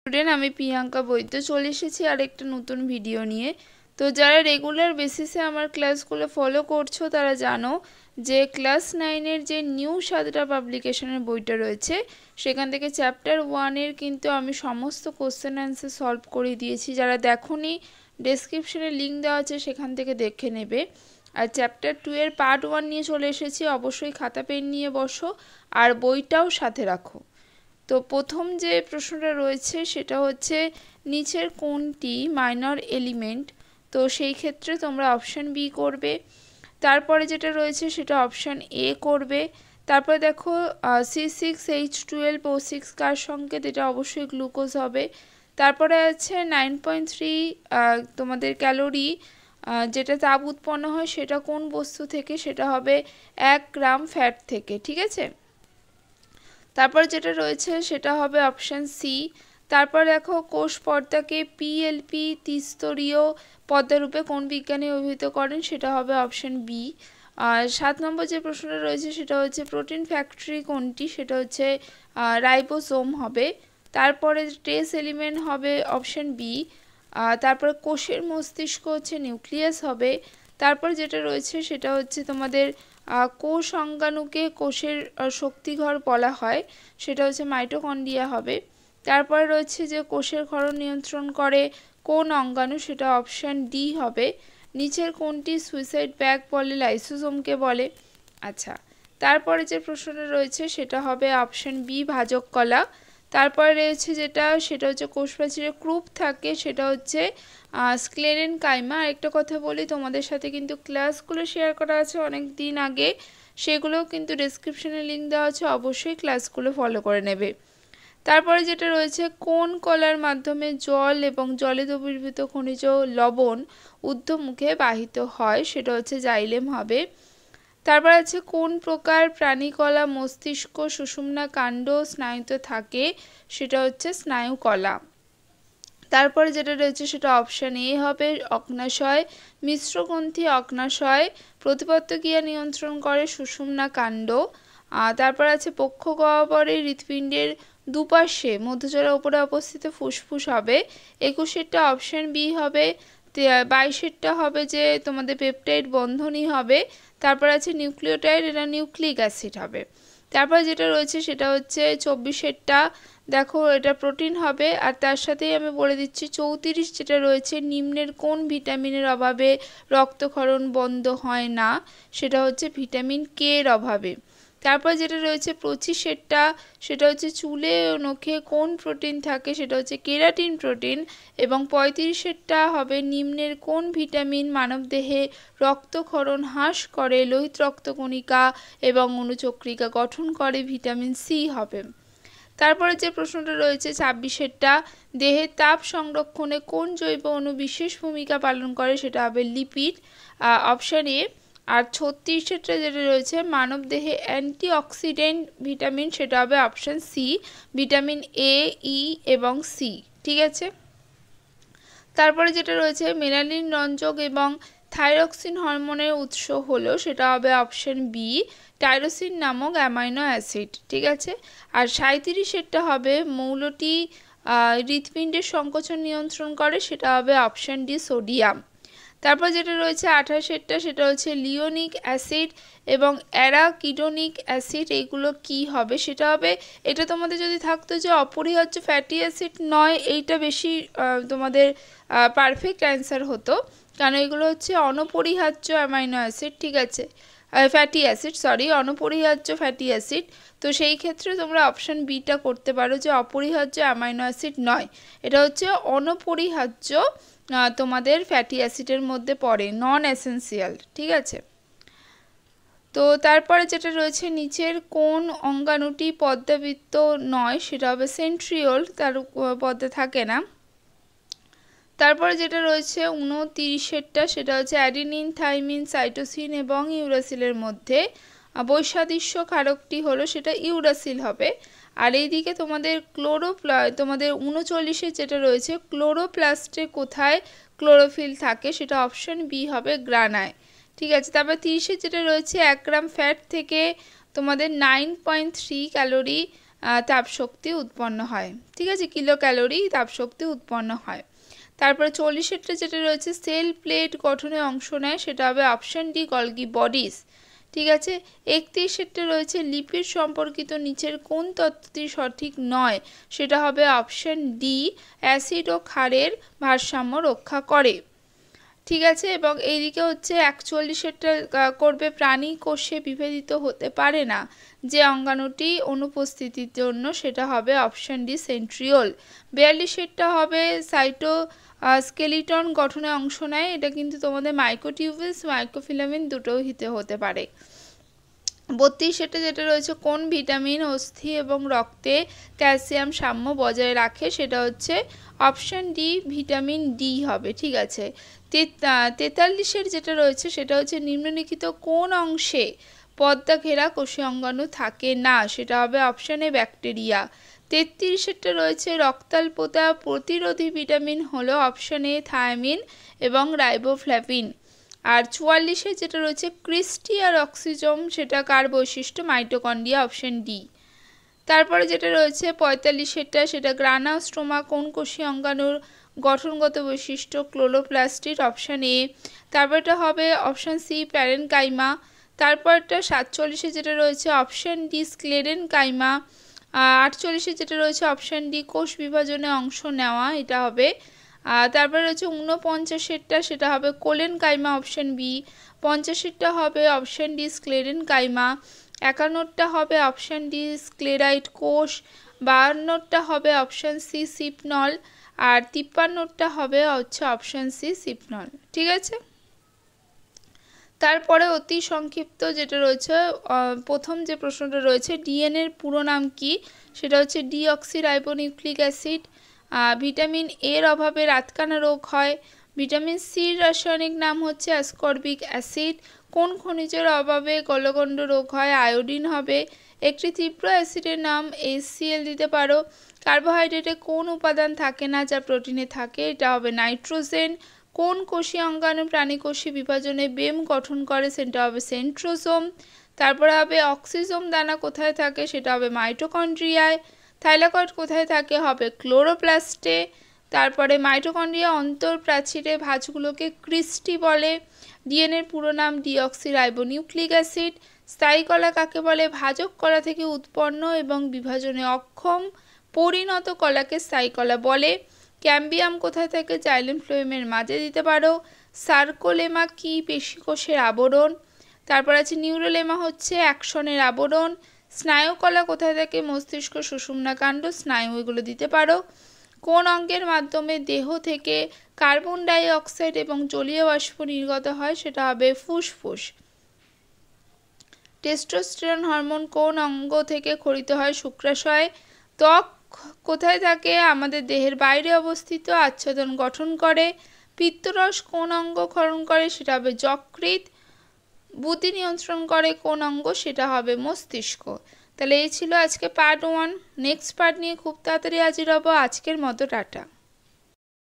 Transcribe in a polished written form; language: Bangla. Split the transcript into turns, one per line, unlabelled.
স্টুডেন্ট আমি প্রিয়াঙ্কা বৈদ্য চলে এসেছি আর একটা নতুন ভিডিও নিয়ে। তো যারা রেগুলার বেসিসে আমার ক্লাসগুলো ফলো করছো তারা জানো যে ক্লাস 9-এর যে নিউ সাতটা পাবলিকেশনের বইটা রয়েছে সেখান থেকে চ্যাপ্টার 1-এর কিন্তু আমি সমস্ত কোশ্চেন অ্যান্সার সলভ করে দিয়েছি। যারা দেখোনি ডেসক্রিপশনে লিঙ্ক দেওয়া আছে সেখান থেকে দেখে নেবে। আর চ্যাপ্টার 2-এর পার্ট 1 নিয়ে চলে এসেছি, অবশ্যই খাতা পেন নিয়ে বসো আর বইটাও সাথে রাখো। তো প্রথম যে প্রশ্নটা রয়েছে সেটা হচ্ছে নিচের কোনটি মাইনর এলিমেন্ট, তো সেই ক্ষেত্রে তোমরা অপশান বি করবে। তারপরে যেটা রয়েছে সেটা অপশান এ করবে। তারপরে দেখো C6H12O6 কার সংকেত, এটা অবশ্যই গ্লুকোজ হবে। তারপরে আছে 9.3 তোমাদের ক্যালোরি যেটা তাপ উৎপন্ন হয় সেটা কোন বস্তু থেকে, সেটা হবে 1 গ্রাম ফ্যাট থেকে, ঠিক আছে। তারপর যেটা রয়েছে সেটা হবে অপশান সি। তারপর দেখো কোষ পর্দাকে পিএলপি ত্রিস্তরীয় পর্দারূপে কোন বিজ্ঞানী অভিহিত করেন, সেটা হবে অপশান বি। আর 7 নম্বর যে প্রশ্নটা রয়েছে সেটা হচ্ছে প্রোটিন ফ্যাক্টরি কোনটি, সেটা হচ্ছে রাইবোসোম হবে। তারপরে ট্রেস এলিমেন্ট হবে অপশান বি। তারপর কোষের মস্তিষ্ক হচ্ছে নিউক্লিয়াস হবে। তারপর যেটা রয়েছে সেটা হচ্ছে তোমাদের কোষ অঙ্গাণুকে কোষের শক্তিঘর বলা হয়, সেটা হচ্ছে মাইটোকন্ড্রিয়া হবে। তারপরে রয়েছে যে কোষের ক্ষরণ নিয়ন্ত্রণ করে কোন অঙ্গাণু, সেটা অপশান ডি হবে। নিচের কোনটি সুইসাইড ব্যাগ বলে লাইসোসোমকে বলে। আচ্ছা, তারপরে যে প্রশ্নটা রয়েছে সেটা হবে অপশান বি ভাজক কলা। তারপরে রয়েছে সেটা হচ্ছে কোষপ্রাচীরে ক্রুপ থাকে, সেটা হচ্ছে স্ক্লেরেন কাইমা। একটা কথা বলি, তোমাদের সাথে কিন্তু ক্লাসগুলো শেয়ার করা আছে অনেক দিন আগে, সেগুলোও কিন্তু ডেসক্রিপশনে লিঙ্ক দেওয়া আছে, অবশ্যই ক্লাসগুলো ফলো করে নেবে। তারপরে যেটা রয়েছে কোন কলার মাধ্যমে জল এবং জলে দ্রবীভূত খনিজ লবণ ঊর্ধ্বমুখে বাহিত হয়, সেটা হচ্ছে জাইলেম হবে। তারপর আছে কোন প্রকার প্রাণীকলা মস্তিষ্ক সুষুম্না কাণ্ড স্নায়ুতে থাকে, সেটা হচ্ছে স্নায়ুকলা। তারপরে যেটা রয়েছে সেটা অপশান এ হবে অগ্নাশয়। মিশ্রগ্রন্থি অগ্নাশয় প্রতিপত্ত ক্রিয়া নিয়ন্ত্রণ করে সুষুম্না কাণ্ড। তারপর আছে পক্ষ গহ্বরে হৃৎপিণ্ডের দুপাশে মধ্যচলার উপরে অবস্থিত ফুসফুস হবে। 21-এরটা অপশান বি হবে। 22-এরটা হবে যে তোমাদের পেপটাইড বন্ধনী হবে। তারপর আছে নিউক্লিওটাইড, এটা নিউক্লিক অ্যাসিড হবে। তারপর যেটা রয়েছে সেটা হচ্ছে 24-এরটা, দেখো এটা প্রোটিন হবে। আর তার সাথেই আমি বলে দিচ্ছি 34 যেটা রয়েছে নিম্নের কোন ভিটামিনের অভাবে রক্তক্ষরণ বন্ধ হয় না, সেটা হচ্ছে ভিটামিন কে এর অভাবে। তারপর যেটা রয়েছে 25-এরটা সেটা হচ্ছে চুলে ও নখে কোন প্রোটিন থাকে, সেটা হচ্ছে কেরাটিন প্রোটিন। এবং 35-এরটা হবে নিম্নের কোন ভিটামিন মানবদেহে রক্তক্ষরণ হ্রাস করে, লোহিত রক্তকণিকা এবং অণুচক্রিকা গঠন করে, ভিটামিন সি হবে। তারপরে যে প্রশ্নটা রয়েছে 26-এরটা দেহের তাপ সংরক্ষণে কোন জৈব অণু বিশেষ ভূমিকা পালন করে, সেটা হবে লিপিড, অপশান এ। আর 36-এরটা যেটা রয়েছে মানবদেহে অ্যান্টিঅক্সিডেন্ট ভিটামিন, সেটা হবে অপশান সি, ভিটামিন এ, ই এবং সি, ঠিক আছে। তারপরে যেটা রয়েছে মেলানিন রঞ্জক এবং থাইরক্সিন হরমোনের উৎস হলো, সেটা হবে অপশান বি, টাইরোসিন নামক অ্যামাইনো অ্যাসিড, ঠিক আছে। আর 37-এরটা হবে মৌলটি হৃৎপিণ্ডের সংকোচন নিয়ন্ত্রণ করে, সেটা হবে অপশান ডি, সোডিয়াম। তারপর যেটা রয়েছে 28-এরটা সেটা হচ্ছে লিওনিক অ্যাসিড এবং অ্যারাকিডোনিক অ্যাসিড, এইগুলো কি হবে, সেটা হবে, এটা তোমাদের যদি থাকতো যে অপরিহার্য ফ্যাটি অ্যাসিড নয়, এইটা বেশি তোমাদের পারফেক্ট অ্যান্সার হতো, কারণ এগুলো হচ্ছে অনপরিহার্য অ্যামাইনো অ্যাসিড, ঠিক আছে, ফ্যাটি অ্যাসিড, সরি, অনপরিহার্য ফ্যাটি অ্যাসিড। তো সেই ক্ষেত্রে তোমরা অপশান বিটা করতে পারো যে অপরিহার্য অ্যামাইনো অ্যাসিড নয়, এটা হচ্ছে অনপরিহার্য তোমাদের ফ্যাটি অ্যাসিডের মধ্যে পড়ে, নন এসেন্সিয়াল, ঠিক আছে। তো তারপরে যেটা রয়েছে নিচের কোন অঙ্গাণুটি পর্দাবৃত্ত নয়, সেটা হবে সেন্ট্রিওল, তার পর্দা থাকে না। তারপরে যেটা রয়েছে 29-এরটা সেটা হচ্ছে অ্যাডিনিন থাইমিন সাইটোসিন এবং ইউরাসিলের মধ্যে বৈসাদৃশ্য কারকটি হলো, সেটা ইউরাসিল হবে। আর এইদিকে তোমাদের তোমাদের 39-এ যেটা রয়েছে ক্লোরোপ্লাস্টে কোথায় ক্লোরোফিল থাকে, সেটা অপশান বি হবে গ্রানায়, ঠিক আছে। তারপর 30-এ যেটা রয়েছে 1 গ্রাম ফ্যাট থেকে তোমাদের 9.3 ক্যালোরি তাপশক্তি উৎপন্ন হয়। ঠিক আছে, কিলো ক্যালোরি তাপশক্তি উৎপন্ন হয়। তারপরে 40 যেটা রয়েছে সেল প্লেট গঠনে অংশ নেয়, সেটা হবে অপশন ডি গলগি বডিজ। ঠিক আছে, 31 রয়েছে লিপিড সম্পর্কিত নিচের কোন তত্ত্বটি সঠিক নয়, সেটা হবে অপশন ডি অ্যাসিড ও ক্ষারের ভারসাম্য রক্ষা করে। ঠিক আছে, এবং এইদিকে হচ্ছে 41 করবে প্রাণী কোষে বিভেদিত হতে পারে না যে অঙ্গাণুটি অনুপস্থিতির জন্য, সেটা হবে অপশন ডি সেন্ট্রিওল। 42 হবে সাইটো স্কেলিটন গঠনে অংশ নেয়, এটা কিন্তু তোমাদের মাইক্রোটিউবুলস মাইক্রোফিলামেন্ট দুটোও হতে পারে। 32 যেটা রয়েছে কোন ভিটামিন অস্থি এবং রক্তে ক্যালসিয়াম সাম্য বজায় রাখে, সেটা হচ্ছে অপশন ডি ভিটামিন ডি হবে। ঠিক আছে, 43 যেটা রয়েছে সেটা হচ্ছে নিম্নলিখিত কোন অংশে পর্দা ঘেরা কোষীয় অঙ্গাণু থাকে না, সেটা হবে অপশন এ ব্যাকটেরিয়া। 33 রয়েছে রক্তাল্পতা প্রতিরোধী ভিটামিন হলো অপশন এ থায়ামিন এবং রাইবোফ্লাভিন। আর 44 যেটা রয়েছে ক্রিস্টি আর অক্সিজম, সেটা কার বৈশিষ্ট্য, মাইটোকন্ড্রিয়া, অপশন ডি। তারপরে যেটা রয়েছে 45 সেটা গ্রানাস্ট্রোমা কোন কোষীয় অঙ্গাণুর গঠনগত বৈশিষ্ট্য, ক্লোরোপ্লাস্টির, অপশন এ। তারপরটা হবে অপশন সি প্যারেনকাইমা। তারপরটা 47 যেটা রয়েছে অপশন ডি স্ক্লেরেনকাইমা। 48 যেটা রয়েছে অপশন ডি কোষ বিভাজনে অংশ নেওয়া, এটা হবে। তারপরে রয়েছে 49 সেটা হবে কোলেনকাইমা, অপশন বি। 50 হবে অপশন ডি স্ক্লেরেনকাইমা। 51 হবে অপশন ডি স্ক্লেরাইট কোষ। 52 হবে অপশন সি সিপনল। আর 53 হবে হচ্ছে অপশন সি সিপনল। ঠিক আছে, তারপরে অতি সংক্ষিপ্ত যেটা রয়েছে প্রথম যে প্রশ্নটা রয়েছে ডিএনএর পুরো নাম কি, সেটা হচ্ছে ডিঅক্সিরাইবোনিউক্লিক অ্যাসিড। ভিটামিন এর অভাবে রাতকানা রোগ হয়। ভিটামিন সির রাসায়নিক নাম হচ্ছে অ্যাসকর্বিক অ্যাসিড। কোন খনিজের অভাবে গলগণ্ড রোগ হয়, আয়োডিন হবে। একটি তীব্র অ্যাসিডের নাম HCl দিতে পারো। কার্বোহাইড্রেটে কোন উপাদান থাকে না যা প্রোটিনে থাকে, এটা হবে নাইট্রোজেন। কোন কোষীয় অঙ্গাণু প্রাণীকোষী বিভাজনে বেম গঠন করে, সেটা হবে সেন্ট্রোজোম। তারপরে হবে অক্সিজোম দানা কোথায় থাকে, সেটা হবে মাইটোকন্ড্রিয়ায়। থাইলাকয়েড কোথায় থাকে, হবে ক্লোরোপ্লাস্টে। তারপরে মাইটোকন্ড্রিয়া অন্তঃপ্রাচীরে ভাঁজগুলোকে ক্রিস্টি বলে। ডিএনএর পুরো নাম ডিঅক্সিরাইবোনিউক্লিক অ্যাসিড। স্থায়ী কলা কাকে বলে, ভাজক কলা থেকে উৎপন্ন এবং বিভাজনে অক্ষম পরিণত কলাকে স্থায়ী কলা বলে। ক্যাম্বিয়াম কোথায় থাকে, জাইলেম ফ্লোয়েমের মাঝে দিতে পারো। সার্কোলেমা কি, পেশিকোষের আবরণ। তারপর আছে নিউরোলেমা হচ্ছে অ্যাকশনের আবরণ। স্নায়ুকলা কোথায় থাকে, মস্তিষ্ক সুষুম্না কাণ্ড স্নায়ু, এগুলো দিতে পারো। কোন অঙ্গের মাধ্যমে দেহ থেকে কার্বন ডাই অক্সাইড এবং জলীয় বাষ্প নির্গত হয়, সেটা হবে ফুসফুস। টেস্টোস্টেরন হরমোন কোন অঙ্গ থেকে ক্ষরিত হয়, শুক্রাশয়। ত্বক কোথায় থাকে, আমাদের দেহের বাইরে অবস্থিত, আচ্ছাদন গঠন করে। পিত্তরস কোন অঙ্গ ক্ষরণ করে, সেটা হবে যকৃৎ। বুদ্ধি নিয়ন্ত্রণ করে কোন অঙ্গ, সেটা হবে মস্তিষ্ক। তাহলে এই ছিল আজকে পার্ট 1। নেক্সট পার্ট নিয়ে খুব তাড়াতাড়ি হাজির হব। আজকের মতো টাটা।